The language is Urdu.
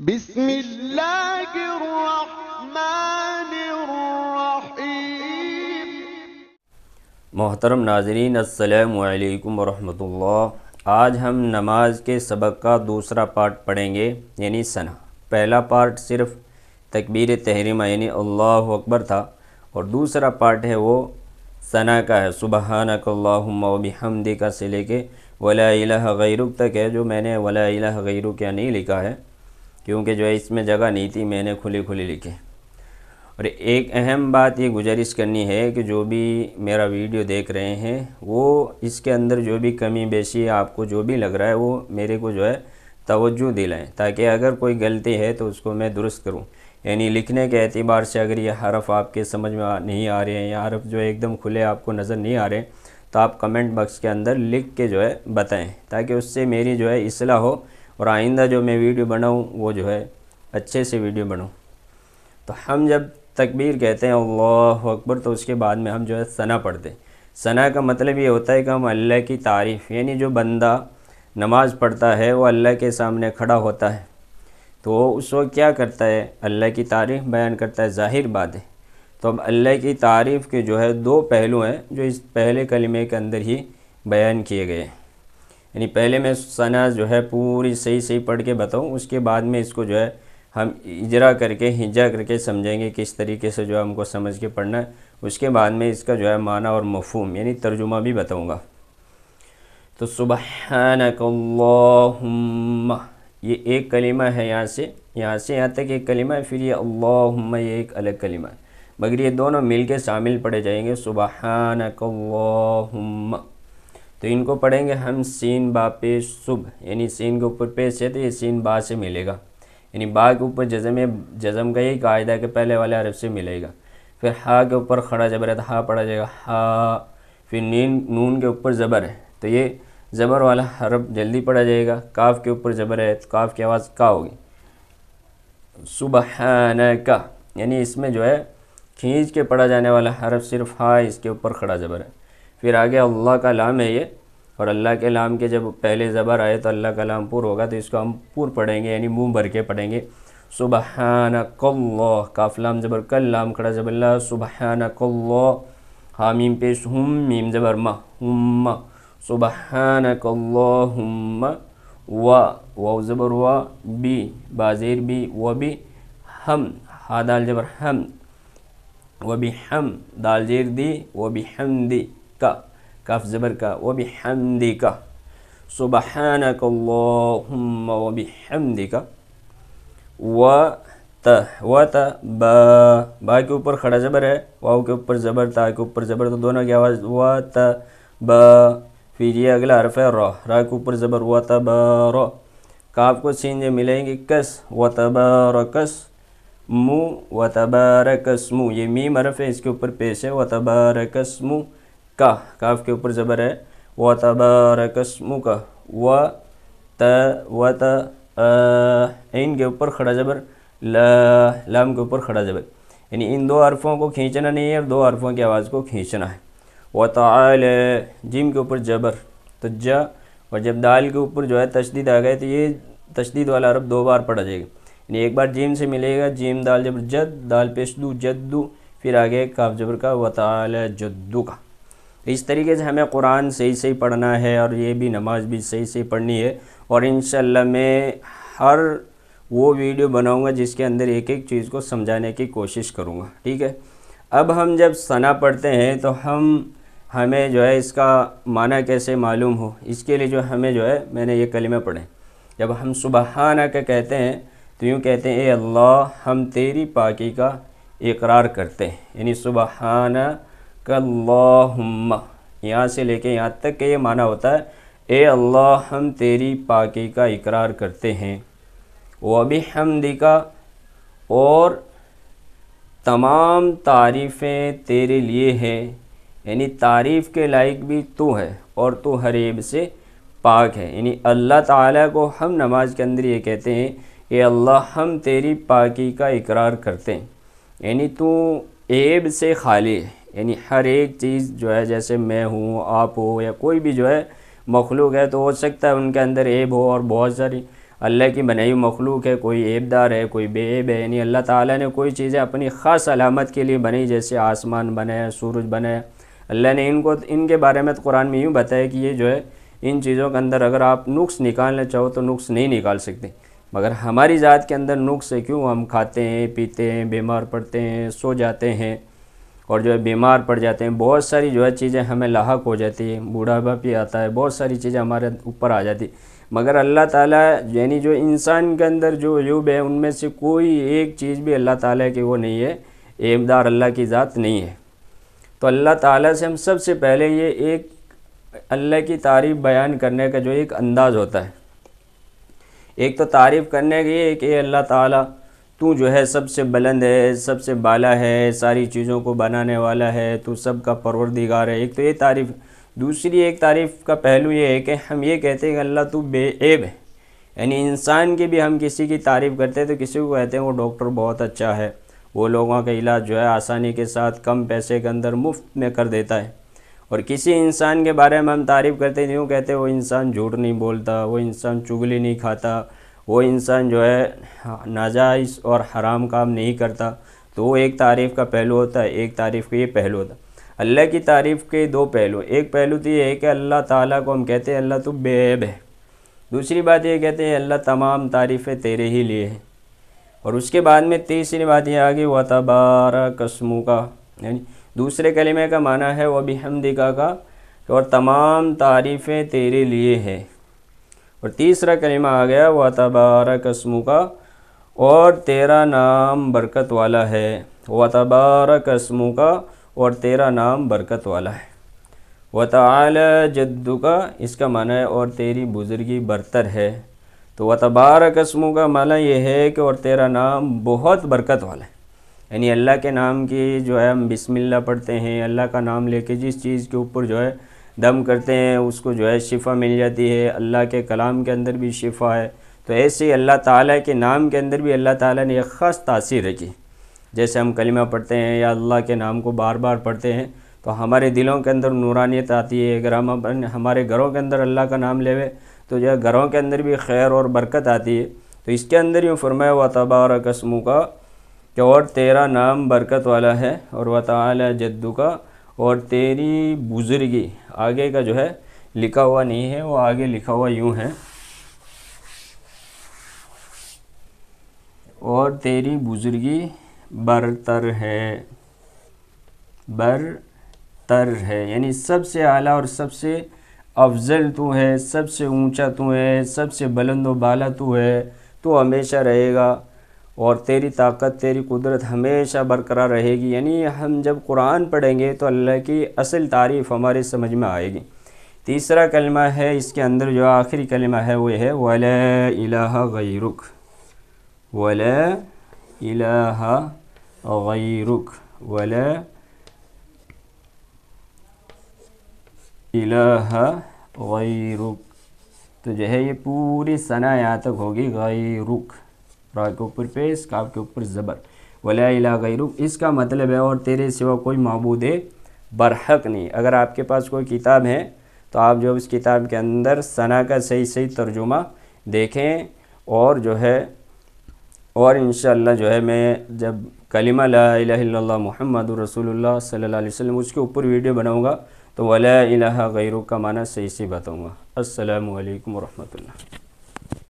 بسم اللہ الرحمن الرحیم۔ محترم ناظرین، السلام علیکم ورحمۃ اللہ۔ آج ہم نماز کے سبق کا دوسرا پارٹ پڑھیں گے، یعنی ثنا۔ پہلا پارٹ صرف تکبیر تحریمہ یعنی اللہ اکبر تھا، اور دوسرا پارٹ ہے وہ ثنا کا ہے، سبحانک اللہم وبحمدک سے لے کے ولا الہ غیرک تک ہے، جو میں نے ولا الہ غیرک کیا نہیں لکھا ہے کیونکہ جو ہے اس میں جگہ نہیں تھی، میں نے کھلی لکھے۔ اور ایک اہم بات یہ گزارش کرنی ہے کہ جو بھی میرا ویڈیو دیکھ رہے ہیں وہ اس کے اندر جو بھی کمی بیشی آپ کو جو بھی لگ رہا ہے وہ میرے کو جو ہے توجہ دلائیں، تاکہ اگر کوئی غلطی ہے تو اس کو میں درست کروں۔ یعنی لکھنے کے اعتبار سے اگر یہ حرف آپ کے سمجھ میں نہیں آ رہے ہیں یا حرف جو ایک دم کھلے آپ کو نظر نہیں آ رہے تو آپ کمنٹ باکس کے اندر لکھ کے جو ہے بتائیں، تاکہ اس سے میری جو ہے اصلاح ہو اور آئندہ جو میں ویڈیو بناؤں وہ جو ہے اچھے سے ویڈیو بناؤں۔ تو ہم جب تکبیر کہتے ہیں اللہ اکبر تو اس کے بعد میں ہم جو ہے ثنا پڑھتے ہیں۔ ثنا کا مطلب یہ ہوتا ہے کہ ہم اللہ کی تعریف، یعنی جو بندہ نماز پڑھتا ہے وہ اللہ کے سامنے کھڑا ہوتا ہے تو وہ اس وقت کیا کرتا ہے؟ اللہ کی تعریف بیان کرتا ہے، ظاہر بات ہے۔ تو اب اللہ کی تعریف کے جو ہے دو پہلو ہیں جو اس پہلے کلمے کے اندر ہی بیان کیے گئے ہیں۔ یعنی پہلے میں ثنا جو ہے پوری صحیح پڑھ کے بتاؤں، اس کے بعد میں اس کو جو ہے ہم اجرا کر کے ہجا کر کے سمجھیں گے کس طریقے سے جو ہے ہم کو سمجھ کے پڑھنا ہے۔ اس کے بعد میں اس کا جو ہے معنی اور مفہوم یعنی ترجمہ بھی بتاؤں گا۔ تو سبحانک اللہم، یہ ایک کلمہ ہے، یہاں سے یہاں تک ایک کلمہ ہے، پھر یہ اللہم یہ ایک الگ کلمہ ہے، مگر یہ دونوں مل کے شامل پڑھے جائیں گے، سبحانک اللہم۔ تو ان کو پڑھیں گے ہم سین با پیش صبح، یعنی سین کے اوپر پیش ہے تو یہ سین با سے ملے گا، یعنی با کے اوپر جزم ہے، جزم کا یہی قاعدہ ہے کہ پہلے والے حرف سے ملے گا۔ پھر ہا کے اوپر کھڑا زبر ہے تو ہا پڑھا جائے گا، ہا۔ پھر نون کے اوپر زبر ہے تو یہ زبر والا حرف جلدی پڑھا جائے گا۔ کاف کے اوپر زبر ہے تو کاف کی آواز کا ہوگی، سبحانک، یعنی اس میں جو ہے کھینچ کے پڑھا جانے والا حرف صرف ہا، اس کے اوپر کھڑا زبر ہے۔ پھر آگے اللہ کا لام ہے یہ، اور اللہ کے لام کے جب پہلے زبر آئے تو اللہ کا لام پور ہوگا تو اس کو ہم پور پڑھیں گے، یعنی منہ بھر کے پڑھیں گے، سبحانک اللہ، کاف لام زبر کل، لام کھڑا زبر اللہ، سبحانک اللہ، حامیم پیش ہم، میم زبر ما، ہم، سبحانک اللہم، واو زبر وا، بی بازیر بی، و بی ہم، ہا دال زبر ہم، و بی ہم، دال زیر دی، و بی حمدی کا، کاف زبر کا، و بی حمدی کا، سبحانک اللہم و بی حمدی کا، و تا با کے اوپر کھڑا زبر ہے، واو کے اوپر زبر، تا کے اوپر زبر، تو دونوں کی آواز و تا با۔ پھر یہ اگلا حرف ہے را، را کے اوپر زبر، و تبار، کاف کو سین جو ملیں گے کس، و تبارکس مو، و تبارکس مو، یہ میم حرف ہے اس کے اوپر پیش ہے، و تبارکس مو کا، کاف کے اوپر زبر ہے، و تبارکس مو کا، و تا عین کے اوپر کھڑا زبر، لا، لام کے اوپر کھڑا زبر، یعنی ان دو حرفوں کو کھینچنا نہیں ہے اور دو حرفوں کی آواز کو کھینچنا ہے۔ وتعالی، جیم کے اوپر زبر تو جا، اور جب دال کے اوپر جو ہے تشدید آ گئے تو یہ تشدید والا حرف دو بار پڑھا جائے گا، یعنی ایک بار جیم سے ملے گا، جیم دال زبر جد، دال پیش دو جدو، پھر آگے کاف زبر کا، وتعالی جدو کا۔ اس طریقے سے ہمیں قرآن صحیح پڑھنا ہے اور یہ بھی نماز بھی صحیح پڑھنی ہے، اور انشاءاللہ میں ہر وہ ویڈیو بناؤں گا جس کے اندر ایک ایک چیز کو سمجھانے کی کوشش کروں گا، ٹھیک ہے۔ اب ہم جب ثنا پڑھتے ہیں تو ہمیں جو ہے اس کا معنی کیسے معلوم ہو، اس کے لیے جو ہمیں جو ہے میں نے یہ کلمہ پڑھے، جب ہم سبحانک کہتے ہیں تو یوں کہتے ہیں، اے اللہ ہم تیری پاکی کا اقرار کرتے ہیں، یعنی سبحانک اللہم، یہاں سے لے کے یہاں تک کہ یہ معنی ہوتا ہے اے اللہ ہم تیری پاکی کا اقرار کرتے ہیں، وبحمدک، اور تمام تعریفیں تیرے لیے ہیں، یعنی تعریف کے لائق بھی تو ہے اور تو ہر عیب سے پاک ہے، یعنی اللہ تعالیٰ کو ہم نماز کے اندر یہ کہتے ہیں اے اللہ ہم تیری پاکی کا اقرار کرتے ہیں، یعنی تو عیب سے خالی ہے، یعنی ہر ایک چیز جو ہے جیسے میں ہوں، آپ ہو، یا کوئی بھی جو ہے مخلوق ہے تو ہو سکتا ہے ان کے اندر عیب ہو اور بہت ساری اللہ کی بنائی مخلوق ہے، کوئی عیب دار ہے، کوئی بے عیب ہے، یعنی اللہ تعالیٰ نے کوئی چیزیں اپنی خاص علامت کے لیے بنائی، جیسے آسمان بنایا، سورج بنایا، اللہ نے ان کے بارے میں تو قرآن میں یوں بتایا کہ یہ جو ہے ان چیزوں کے اندر اگر آپ نقص نکالنا چاہو تو نقص نہیں نکال سکتے، مگر ہماری ذات کے اندر نقص ہے، کیوں؟ ہم کھاتے ہیں، پیتے ہیں، بیمار پڑتے ہیں، سو جاتے ہیں اور جو ہے بیمار پڑ جاتے ہیں، بہت ساری جو ہے چیزیں ہمیں لاحق ہو جاتی ہیں، بوڑھاپا بھی آتا ہے، بہت ساری چیزیں ہمارے اوپر آ جاتی، مگر اللہ تعالیٰ یعنی جو انسان کے اندر جو عیوب ہے ان میں سے کوئی ایک چیز بھی اللہ تعالیٰ کی وہ نہیں ہے، عیبدار اللہ کی ذات نہیں ہے۔ تو اللہ تعالیٰ سے ہم سب سے پہلے یہ ایک اللہ کی تعریف بیان کرنے کا جو ایک انداز ہوتا ہے، ایک تو تعریف کرنے کی یہ کہ اللہ تعالیٰ تو جو ہے سب سے بلند ہے، سب سے بالا ہے، ساری چیزوں کو بنانے والا ہے، تو سب کا پروردگار ہے، ایک تو یہ تعریف۔ دوسری ایک تعریف کا پہلو یہ ہے کہ ہم یہ کہتے ہیں کہ اللہ تو بے عیب ہے، یعنی انسان کی بھی ہم کسی کی تعریف کرتے ہیں تو کسی کو کہتے ہیں وہ ڈاکٹر بہت اچھا ہے، وہ لوگوں کا علاج جو ہے آسانی کے ساتھ کم پیسے کے اندر مفت میں کر دیتا ہے، اور کسی انسان کے بارے میں ہم تعریف کرتے ہیں، یوں کہتے ہیں وہ انسان جھوٹ نہیں بولتا، وہ انسان چغلی نہیں کھاتا، وہ انسان جو ہے ناجائز اور حرام کام نہیں کرتا، تو وہ ایک تعریف کا پہلو ہوتا ہے، ایک تعریف کا یہ پہلو ہوتا ہے۔ اللہ کی تعریف کے دو پہلو، ایک پہلو تو یہ ہے کہ اللہ تعالیٰ کو ہم کہتے ہیں اللہ تو بے عیب ہے، دوسری بات یہ کہتے ہیں اللہ تمام تعریفیں تیرے ہی لیے ہیں، اور اس کے بعد میں تیسری بات یہ آگے وَتَبَارَكَ اسْمُكَ، یعنی دوسرے کلمے کا معنی ہے وَبِحَمْدِكَ کا، اور تمام تعریفیں تیرے لیے ہیں، اور تیسرا کلمہ آ گیا وَتَبَارَكَ اسْمُكَ، اور تیرا نام برکت والا ہے، وَتَبَارَكَ اسْمُكَ، اور تیرا نام برکت والا ہے، وَتَعَالَى جَدُّكَ، اس کا معنی ہے اور تیری بزرگی برتر ہے، تو وَتَبَارَكَ اسْمُكَ کا معنی یہ ہے کہ اور تیرا نام بہت برکت والا ہے، یعنی اللہ کے نام کی جو ہے ہم بسم اللہ پڑھتے ہیں، اللہ کا نام لے کے جس چیز کے اوپر جو ہے دم کرتے ہیں اس کو جو ہے شفا مل جاتی ہے، اللہ کے کلام کے اندر بھی شفا ہے، تو ایسے ہی اللہ تعالیٰ کے نام کے اندر بھی اللہ تعالیٰ نے ایک خاص تاثیر رکھی، جیسے ہم کلمہ پڑھتے ہیں یا اللہ کے نام کو بار بار پڑھتے ہیں تو ہمارے دلوں کے اندر نورانیت آتی ہے، اگر ہم ہمارے گھروں کے اندر اللہ کا نام لیوے تو جو ہے گھروں کے اندر بھی خیر اور برکت آتی ہے، تو اس کے اندر یوں فرمایا وَتَبَارَكَ اسْمُكَ کہ اور تیرا نام برکت والا ہے، اور وَتَعَالَى جَدُّكَ، اور تیری بزرگی، آگے کا جو ہے لکھا ہوا نہیں ہے، وہ آگے لکھا ہوا یوں ہے، اور تیری بزرگی برتر ہے، برتر ہے، یعنی سب سے اعلیٰ اور سب سے افضل تو ہے، سب سے اونچا تو ہے، سب سے بلند و بالا تو ہے، تو ہمیشہ رہے گا، اور تیری طاقت، تیری قدرت ہمیشہ برقرار رہے گی، یعنی ہم جب قرآن پڑھیں گے تو اللہ کی اصل تعریف ہمارے سمجھ میں آئے گی۔ تیسرا کلمہ ہے اس کے اندر جو آخری کلمہ ہے وہ ہے وَلَا إِلَٰهَ غَيْرُكَ، وَلَا إِلَٰهَ غَيْرُكَ، وَلَا إِلَٰهَ غَيْرُكَ، تو جو ہے یہ پوری ثنا یہاں تک ہوگی غیرک، را کے اوپر پیش، کاف کے اوپر زبر، وَلَا إِلَٰهَ غَيْرُكَ، اس کا مطلب ہے اور تیرے سوا کوئی معبود برحق نہیں۔ اگر آپ کے پاس کوئی کتاب ہے تو آپ جو اس کتاب کے اندر ثنا کا صحیح ترجمہ دیکھیں، اور جو ہے اور انشاءاللہ جو ہے میں جب کلمہ لا الہ الا اللہ محمد رسول اللہ صلی اللہ علیہ وسلم اس کے اوپر ویڈیو بناؤں گا تو وَلَا إِلَٰهَ غَيْرُكَ کا معنی صحیح بتاؤں گا۔ السلام علیکم ورحمۃ اللہ۔